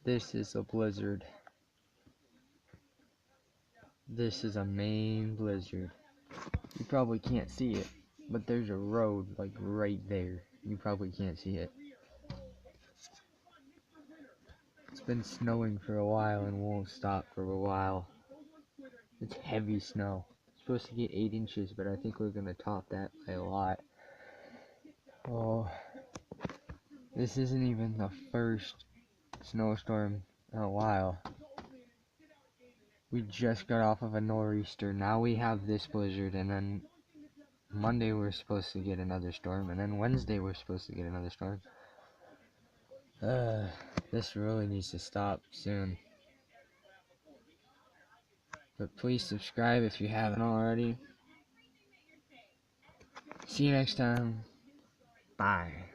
This is a blizzard. This is a Maine Blizzard. You probably can't see it, but there's a road like right there. You probably can't see it. It's been snowing for a while and won't stop for a while. It's heavy snow. It's supposed to get 8 inches, but I think we're gonna top that by a lot. Oh, this isn't even the first snowstorm in a while. We just got off of a nor'easter. Now we have this blizzard, and then Monday we're supposed to get another storm, and then Wednesday we're supposed to get another storm. This really needs to stop soon. But please subscribe if you haven't already. See you next time. Bye.